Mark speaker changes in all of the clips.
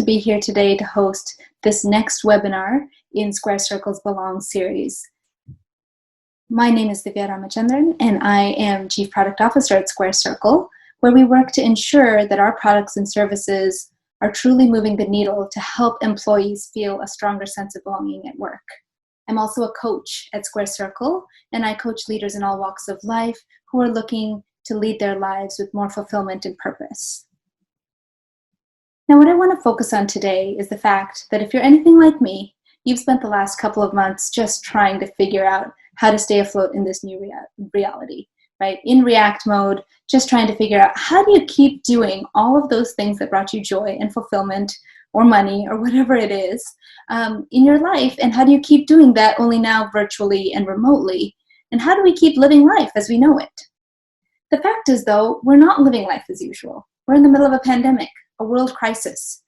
Speaker 1: be here today to host this next webinar in Square Circle's Belong series. My name is Divya Ramachandran, and I am Chief Product Officer at Square Circle, where we work to ensure that our products and services are truly moving the needle to help employees feel a stronger sense of belonging at work. I'm also a coach at Square Circle, and I coach leaders in all walks of life who are looking to lead their lives with more fulfillment and purpose. Now, what I want to focus on today is the fact that if you're anything like me, you've spent the last couple of months just trying to figure out how to stay afloat in this new reality, right? In react mode, just trying to figure out how do you keep doing all of those things that brought you joy and fulfillment or money or whatever it is in your life, and how do you keep doing that only now virtually and remotely? And how do we keep living life as we know it? The fact is, though, we're not living life as usual. We're in the middle of a pandemic, a world crisis.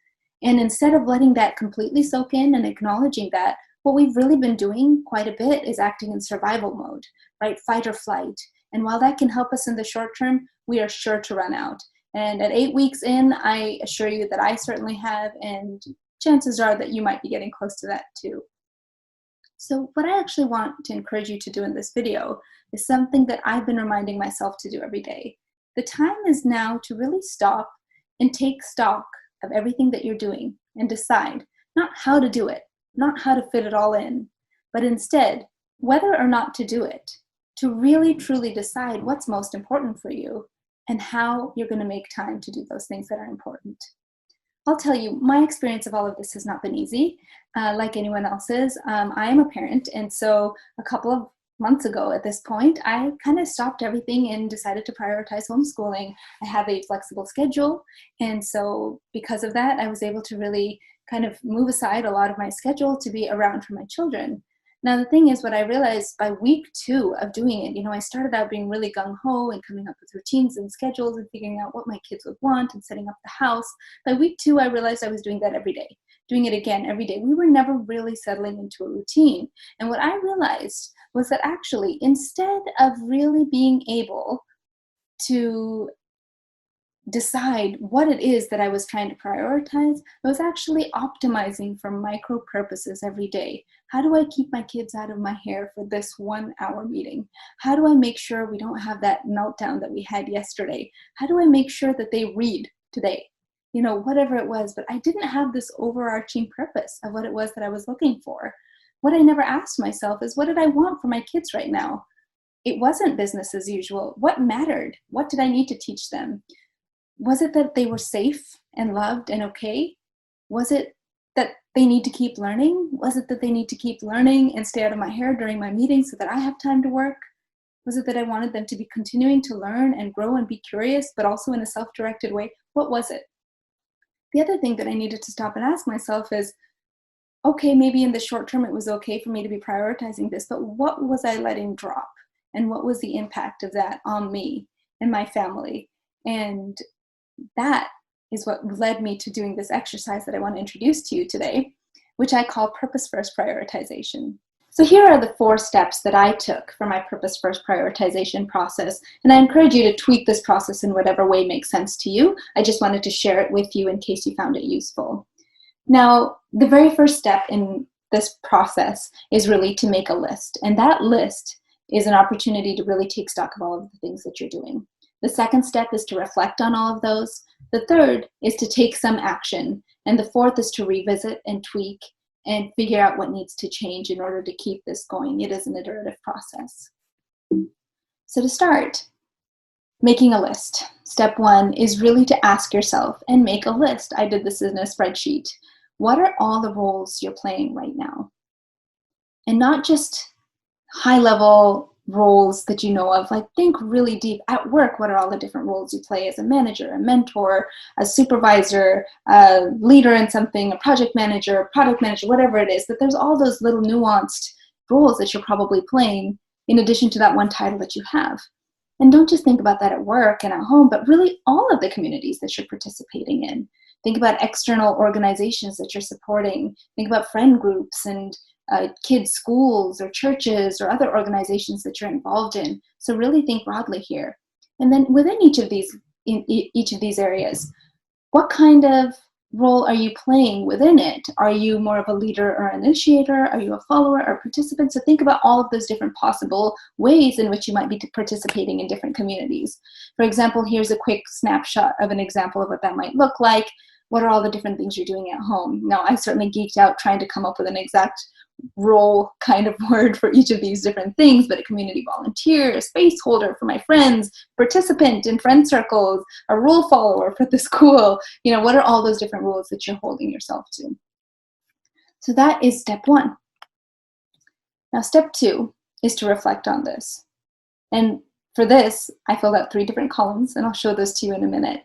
Speaker 1: And instead of letting that completely soak in and acknowledging that, what we've really been doing quite a bit is acting in survival mode, right? Fight or flight. And while that can help us in the short term, we are sure to run out. And at 8 weeks in, I assure you that I certainly have, and chances are that you might be getting close to that too. So what I actually want to encourage you to do in this video is something that I've been reminding myself to do every day. The time is now to really stop and take stock of everything that you're doing and decide not how to do it, not how to fit it all in, but instead whether or not to do it, to really truly decide what's most important for you and how you're going to make time to do those things that are important. I'll tell you, my experience of all of this has not been easy, like anyone else's. I am a parent, and so a couple of months ago at this point, I kind of stopped everything and decided to prioritize homeschooling. I have a flexible schedule, and so because of that, I was able to really kind of move aside a lot of my schedule to be around for my children. Now, the thing is, what I realized by week 2 of doing it, I started out being really gung-ho and coming up with routines and schedules and figuring out what my kids would want and setting up the house. By week 2, I realized I was doing that every day, doing it again every day. We were never really settling into a routine. And what I realized was that actually, instead of really being able to decide what it is that I was trying to prioritize, I was actually optimizing for micro purposes every day. How do I keep my kids out of my hair for this 1 hour meeting? How do I make sure we don't have that meltdown that we had yesterday? How do I make sure that they read today? Whatever it was, but I didn't have this overarching purpose of what it was that I was looking for. What I never asked myself is, what did I want for my kids right now? It wasn't business as usual. What mattered? What did I need to teach them? Was it that they were safe and loved and okay? Was it that they need to keep learning? Was it that they need to keep learning and stay out of my hair during my meetings so that I have time to work? Was it that I wanted them to be continuing to learn and grow and be curious, but also in a self-directed way? What was it? The other thing that I needed to stop and ask myself is, okay, maybe in the short term it was okay for me to be prioritizing this, but what was I letting drop? And what was the impact of that on me and my family? And that is what led me to doing this exercise that I want to introduce to you today, which I call Purpose-First Prioritization. So here are the 4 steps that I took for my Purpose-First Prioritization process, and I encourage you to tweak this process in whatever way makes sense to you. I just wanted to share it with you in case you found it useful. Now, the very first step in this process is really to make a list, and that list is an opportunity to really take stock of all of the things that you're doing. The second step is to reflect on all of those. The third is to take some action. And the fourth is to revisit and tweak and figure out what needs to change in order to keep this going. It is an iterative process. So to start, making a list. Step 1 is really to ask yourself and make a list. I did this in a spreadsheet. What are all the roles you're playing right now? And not just high-level roles that you know of, like think really deep. At work, what are all the different roles you play as a manager, a mentor, a supervisor, a leader in something, a project manager, product manager, whatever it is, that there's all those little nuanced roles that you're probably playing in addition to that one title that you have. And don't just think about that at work and at home, but really all of the communities that you're participating in. Think about external organizations that you're supporting. Think about friend groups and kids' schools or churches or other organizations that you're involved in. So really think broadly here. And then within each of these areas, what kind of role are you playing within it? Are you more of a leader or initiator? Are you a follower or participant? So think about all of those different possible ways in which you might be participating in different communities. For example, here's a quick snapshot of an example of what that might look like. What are all the different things you're doing at home? Now, I certainly geeked out trying to come up with an exact role kind of word for each of these different things, but a community volunteer, a space holder for my friends, participant in friend circles, a rule follower for the school. What are all those different rules that you're holding yourself to? So that is step one. Now, step two is to reflect on this. And for this, I filled out 3 different columns, and I'll show those to you in a minute.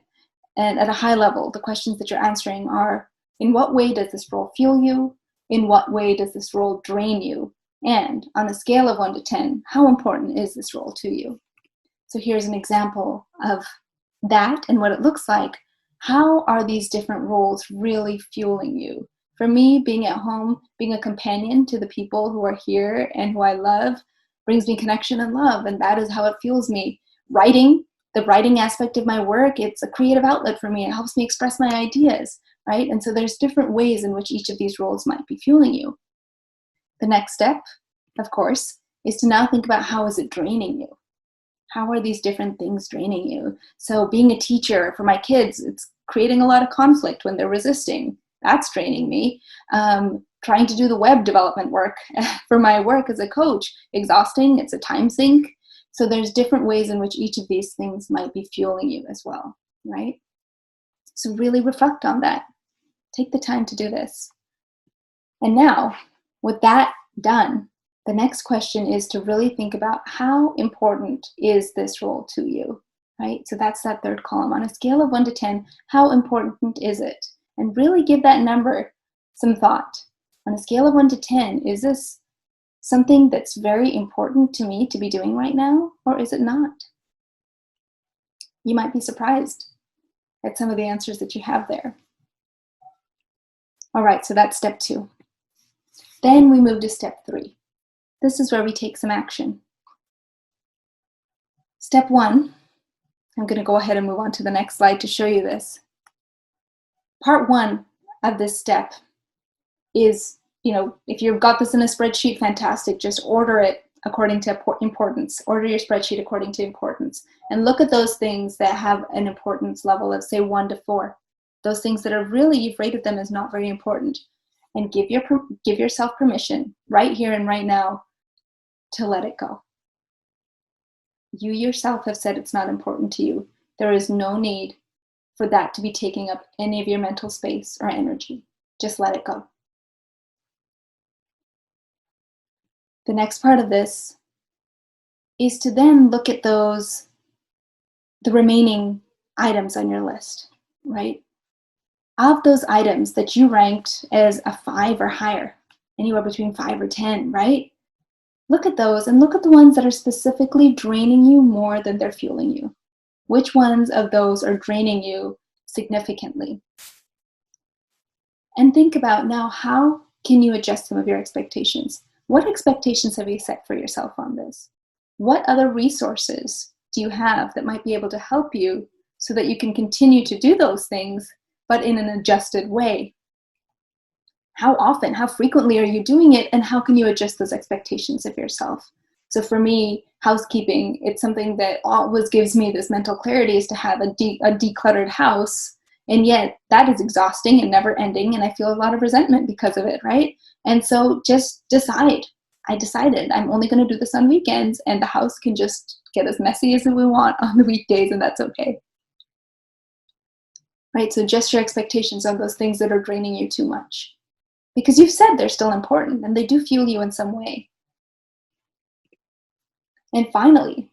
Speaker 1: And at a high level, the questions that you're answering are, in what way does this role fuel you? In what way does this role drain you? And on a scale of 1 to 10, how important is this role to you? So here's an example of that and what it looks like. How are these different roles really fueling you? For me, being at home, being a companion to the people who are here and who I love, brings me connection and love, and that is how it fuels me. Writing, the writing aspect of my work, it's a creative outlet for me. It helps me express my ideas, right? And so there's different ways in which each of these roles might be fueling you. The next step, of course, is to now think about how is it draining you? How are these different things draining you? So being a teacher for my kids, it's creating a lot of conflict when they're resisting. That's draining me. Trying to do the web development work for my work as a coach, exhausting. It's a time sink. So there's different ways in which each of these things might be fueling you as well, right? So really reflect on that. Take the time to do this. And now, with that done, the next question is to really think about how important is this role to you, right? So that's that third column. On a scale of 1 to 10, how important is it? And really give that number some thought. On a scale of 1 to 10, is this something that's very important to me to be doing right now, or is it not? You might be surprised at some of the answers that you have there. All right, so that's step 2. Then we move to step 3. This is where we take some action. Step 1, I'm going to go ahead and move on to the next slide to show you this. Part 1 of this step is, if you've got this in a spreadsheet, fantastic. Just order it according to importance. Order your spreadsheet according to importance. And look at those things that have an importance level of, say, 1 to 4. Those things that are really, you've rated them as not very important. And give yourself permission right here and right now to let it go. You yourself have said it's not important to you. There is no need for that to be taking up any of your mental space or energy. Just let it go. The next part of this is to then look at the remaining items on your list, right? Of those items that you ranked as a 5 or higher, anywhere between 5 or 10, right? Look at those and look at the ones that are specifically draining you more than they're fueling you. Which ones of those are draining you significantly? And think about now, how can you adjust some of your expectations? What expectations have you set for yourself on this? What other resources do you have that might be able to help you so that you can continue to do those things, but in an adjusted way? How often, how frequently are you doing it, and how can you adjust those expectations of yourself? So for me, housekeeping, it's something that always gives me this mental clarity, is to have a decluttered house, and yet that is exhausting and never ending, and I feel a lot of resentment because of it, right? And so just decide. I decided I'm only going to do this on weekends, and the house can just get as messy as we want on the weekdays, and that's okay. Right? So adjust your expectations on those things that are draining you too much. Because you've said they're still important and they do fuel you in some way. And finally,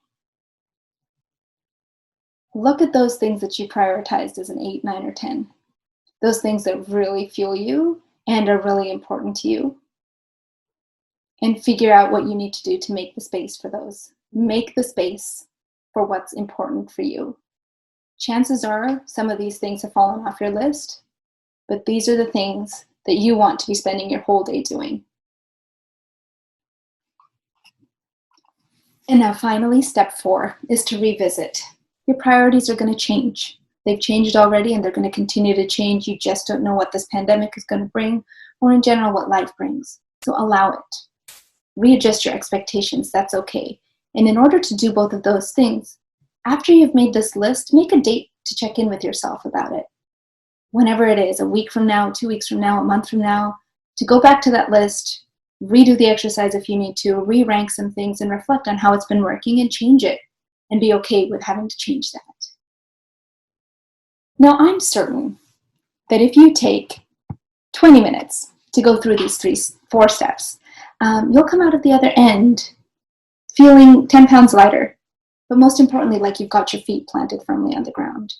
Speaker 1: look at those things that you prioritized as an 8, 9, or 10. Those things that really fuel you and are really important to you. And figure out what you need to do to make the space for those. Make the space for what's important for you. Chances are some of these things have fallen off your list, but these are the things that you want to be spending your whole day doing. And now finally, step 4 is to revisit. Your priorities are going to change. They've changed already and they're going to continue to change. You just don't know what this pandemic is going to bring, or in general what life brings. So allow it. Readjust your expectations. That's okay. And in order to do both of those things, after you've made this list, make a date to check in with yourself about it. Whenever it is, a week from now, 2 weeks from now, a month from now, to go back to that list, redo the exercise if you need to, re-rank some things and reflect on how it's been working and change it, and be okay with having to change that. Now, I'm certain that if you take 20 minutes to go through these 4 steps, you'll come out of the other end feeling 10 pounds lighter, but most importantly, like you've got your feet planted firmly on the ground.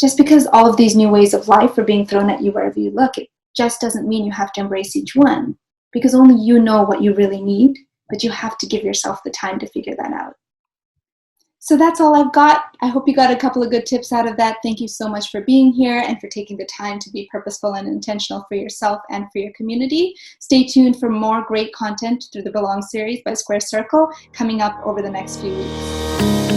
Speaker 1: Just because all of these new ways of life are being thrown at you wherever you look, it just doesn't mean you have to embrace each one, because only you know what you really need, but you have to give yourself the time to figure that out. So that's all I've got. I hope you got a couple of good tips out of that. Thank you so much for being here and for taking the time to be purposeful and intentional for yourself and for your community. Stay tuned for more great content through the Belong series by Square Circle coming up over the next few weeks.